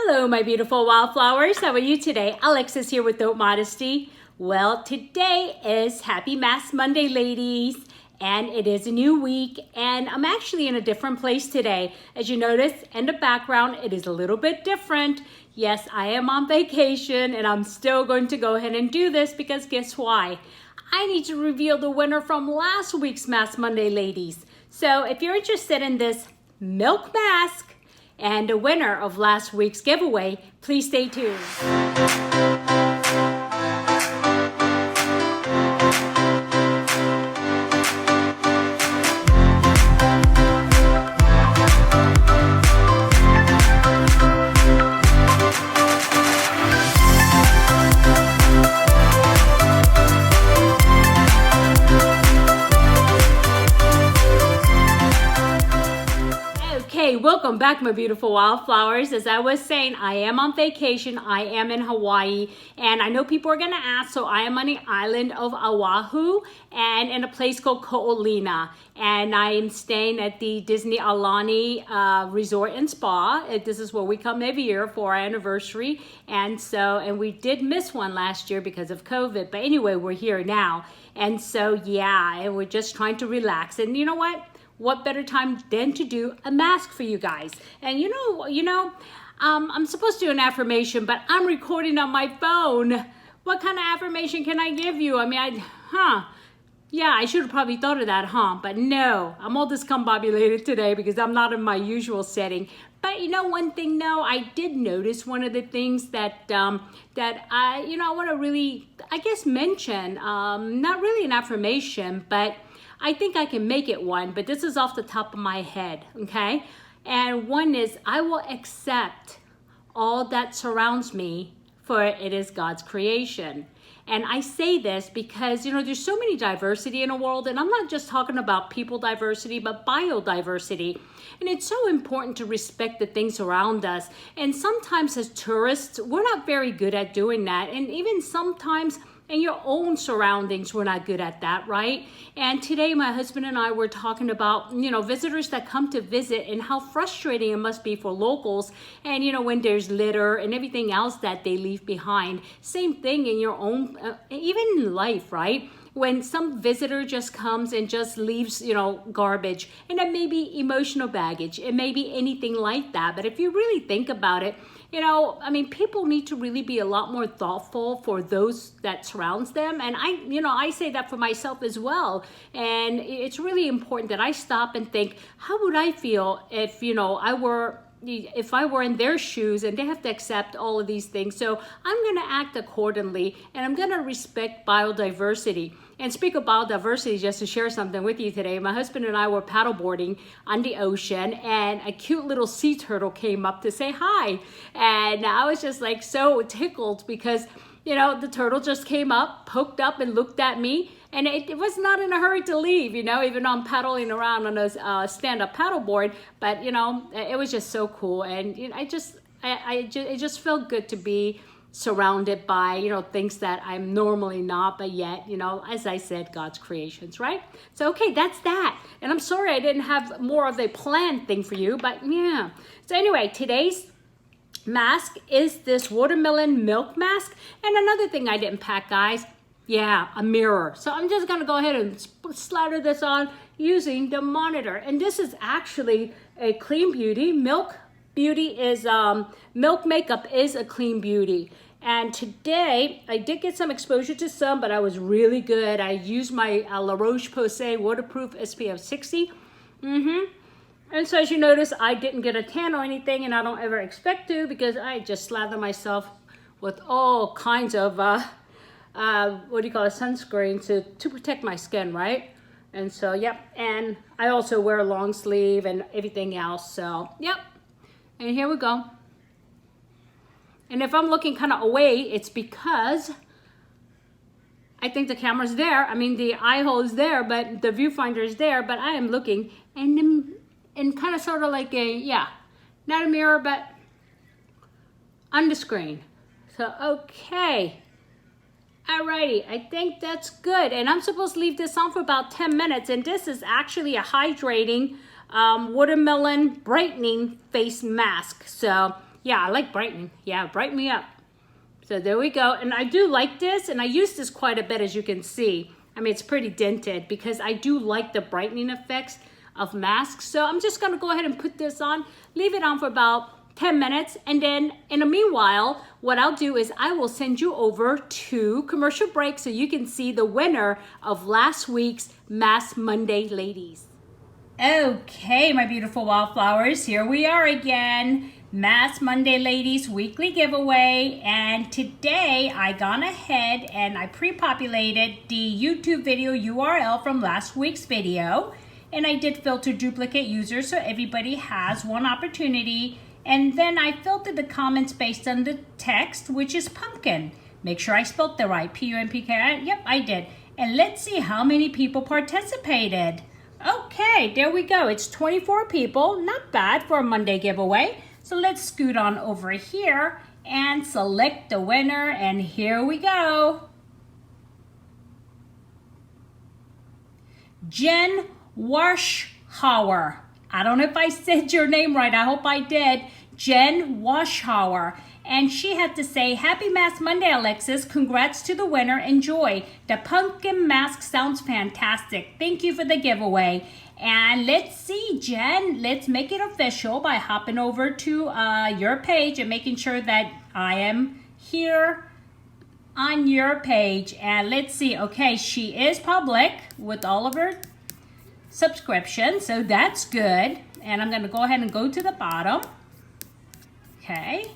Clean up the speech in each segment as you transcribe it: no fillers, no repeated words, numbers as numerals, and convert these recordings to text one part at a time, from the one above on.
Hello, my beautiful wildflowers. How are you today? Alexis here with Modesty. Well, today is Happy Mask Monday, ladies, and it is a new week, and I'm actually in a different place today. As you notice in the background, it is a little bit different. Yes, I am on vacation, and I'm still going to go ahead and do this because guess why? I need to reveal the winner from last week's Mask Monday, ladies. So if you're interested in this milk mask, and the winner of last week's giveaway, please stay tuned. Welcome back, my beautiful wildflowers. As I was saying, I am on vacation. I am in Hawaii, and I know people are gonna ask, so I am on the island of Oahu and in a place called Ko'olina, and I am staying at the Disney Aulani Resort and Spa. This is where we come every year for our anniversary, and we did miss one last year because of COVID, but anyway, we're here now, and so yeah, and we're just trying to relax. And you know what better time than to do a mask for you guys? And I'm supposed to do an affirmation, but I'm recording on my phone. What kind of affirmation can I give you? I mean, yeah, I should have probably thought of that, But no, I'm all discombobulated today because I'm not in my usual setting. But you know, one thing though, I did notice one of the things that I want to really, I guess, mention. Not really an affirmation, but I think I can make it one, but this is off the top of my head, okay? And one is, I will accept all that surrounds me, for it is God's creation. And I say this because, there's so many diversity in the world, and I'm not just talking about people diversity, but biodiversity. And it's so important to respect the things around us. And sometimes as tourists, we're not very good at doing that. And even sometimes in your own surroundings, we're not good at that, right? And today my husband and I were talking about, visitors that come to visit and how frustrating it must be for locals. And, when there's litter and everything else that they leave behind. Same thing in your own, even in life, right? When some visitor just comes and just leaves, garbage, and it may be emotional baggage, it may be anything like that. But if you really think about it, people need to really be a lot more thoughtful for those that surrounds them. And I say that for myself as well. And it's really important that I stop and think, how would I feel if, if I were in their shoes and they have to accept all of these things. So I'm going to act accordingly, and I'm going to respect biodiversity. And speak of biodiversity, just to share something with you today, my husband and I were paddleboarding on the ocean, and a cute little sea turtle came up to say hi. And I was just like so tickled because, the turtle just came up, poked up and looked at me. And it was not in a hurry to leave, even though I'm paddling around on a stand-up paddleboard. But, it was just so cool. And it just felt good to be surrounded by, things that I'm normally not, but yet, as I said, God's creations, right? So, okay, that's that. And I'm sorry I didn't have more of a planned thing for you, but yeah. So anyway, today's mask is this watermelon milk mask. And another thing I didn't pack, guys, yeah, a mirror. So I'm just gonna go ahead and slather this on using the monitor. And this is actually a clean beauty. Milk makeup is a clean beauty. And today I did get some exposure to some, but I was really good. I used my La Roche-Posay waterproof SPF 60. And so as you notice, I didn't get a tan or anything, and I don't ever expect to because I just slather myself with all kinds of sunscreen to protect my skin, right? And so, yep. And I also wear a long sleeve and everything else. So, yep. And here we go. And if I'm looking kind of away, it's because I think the camera's there. The eye hole is there, but the viewfinder is there. But I am looking and kind of sort of like not a mirror, but on the screen. So, okay. Alrighty, I think that's good. And I'm supposed to leave this on for about 10 minutes. And this is actually a hydrating watermelon brightening face mask. So yeah, I like brightening. Yeah, brighten me up. So there we go. And I do like this, and I use this quite a bit, as you can see. I mean, it's pretty dented because I do like the brightening effects of masks. So I'm just gonna go ahead and put this on, leave it on for about 10 minutes. And then in the meanwhile, what I'll do is I will send you over to commercial break so you can see the winner of last week's Mask Monday ladies. Okay, my beautiful wildflowers, here we are again. Mask Monday ladies weekly giveaway, and today I gone ahead and I pre-populated the YouTube video URL from last week's video, and I did filter duplicate users so everybody has one opportunity, and then I filtered the comments based on the text, which is pumpkin. Make sure I spelled that right, P-U-M-P-K-I-N. Yep, I did. And let's see how many people participated. Okay, there we go. It's 24 people, not bad for a Monday giveaway. So let's scoot on over here and select the winner, and here we go. Jen Warschauer. I don't know if I said your name right. I hope I did. Jen Warschauer. And she had to say, Happy Mask Monday, Alexis. Congrats to the winner. Enjoy. The pumpkin mask sounds fantastic. Thank you for the giveaway. And let's see, Jen, let's make it official by hopping over to your page and making sure that I am here on your page. And let's see, okay, she is public with all of her subscriptions, so that's good. And I'm gonna go ahead and go to the bottom. Okay.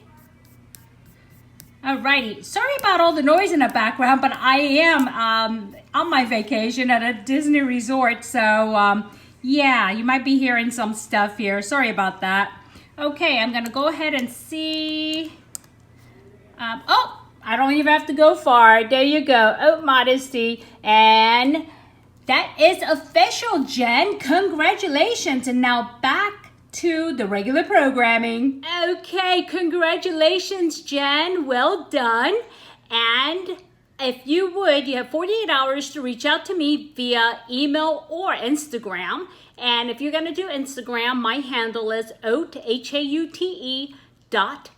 Alrighty, sorry about all the noise in the background, but I am on my vacation at a Disney resort, so yeah, you might be hearing some stuff here. Sorry about that. Okay, I'm gonna go ahead and see. Oh, I don't even have to go far. There you go. Oh, Modesty. And that is official, Jen. Congratulations. And now back to the regular programming. Okay, congratulations, Jen. Well done. And if you would, you have 48 hours to reach out to me via email or Instagram. And if you're going to do Instagram, my handle is Haute, H-A-U-T-E,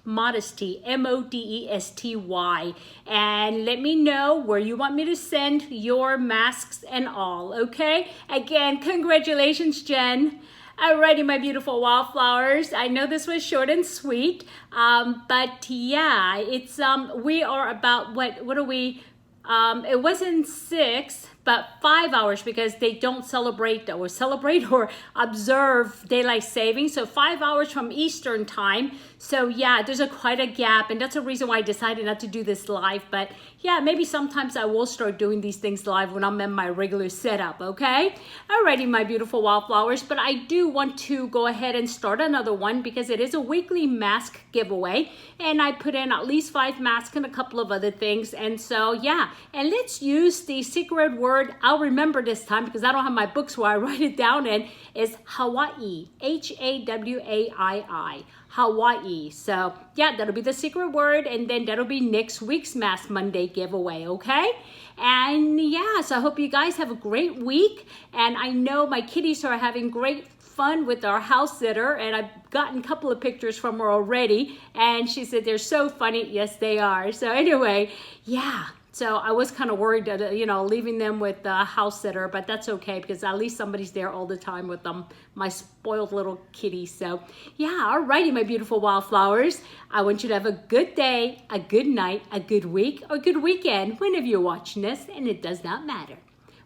.modesty, M-O-D-E-S-T-Y. And let me know where you want me to send your masks and all, okay? Again, congratulations, Jen. Alrighty, my beautiful wildflowers. I know this was short and sweet, but yeah, it's we are about what are we? It wasn't 6, but 5 hours because they don't celebrate or observe daylight saving. So 5 hours from Eastern time. So yeah, there's quite a gap, and that's a reason why I decided not to do this live. But yeah, maybe sometimes I will start doing these things live when I'm in my regular setup, okay? Alrighty, my beautiful wildflowers, but I do want to go ahead and start another one because it is a weekly mask giveaway, and I put in at least 5 masks and a couple of other things. And so yeah, and let's use the secret word I'll remember this time because I don't have my books where I write it down in, is Hawaii, H-A-W-A-I-I. Hawaii. So yeah, that'll be the secret word, and then that'll be next week's Mask Monday giveaway, okay? And yeah, so I hope you guys have a great week, and I know my kitties are having great fun with our house sitter, and I've gotten a couple of pictures from her already, and she said they're so funny. Yes, they are. So anyway, yeah. So I was kind of worried that, you know, leaving them with the house sitter, but that's okay because at least somebody's there all the time with them, my spoiled little kitty. So yeah, alrighty, my beautiful wildflowers. I want you to have a good day, a good night, a good week, or a good weekend whenever you're watching this, and it does not matter.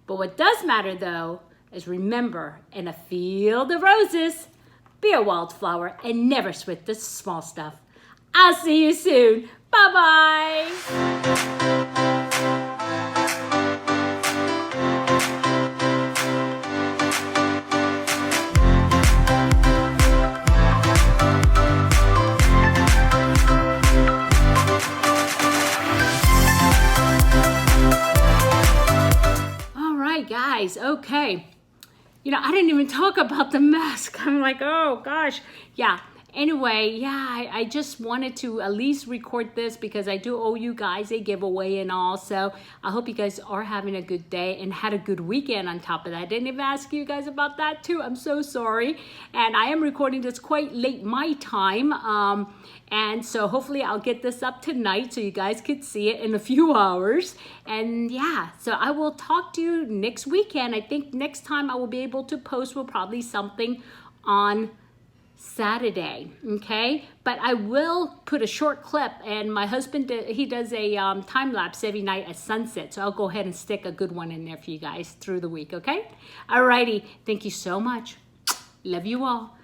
But what does matter though is remember, in a field of roses, be a wildflower and never sweat the small stuff. I'll see you soon. Bye-bye. Guys, okay, you know, I didn't even talk about the mask. I'm like, oh gosh, yeah. Anyway, yeah, I just wanted to at least record this because I do owe you guys a giveaway and all. So I hope you guys are having a good day and had a good weekend on top of that. I didn't even ask you guys about that too. I'm so sorry. And I am recording this quite late my time. And so hopefully I'll get this up tonight so you guys could see it in a few hours. And yeah, so I will talk to you next weekend. I think next time I will be able to post will probably something on Saturday, okay? But I will put a short clip, and my husband, he does a time lapse every night at sunset, so I'll go ahead and stick a good one in there for you guys through the week, okay? Alrighty, thank you so much. Love you all.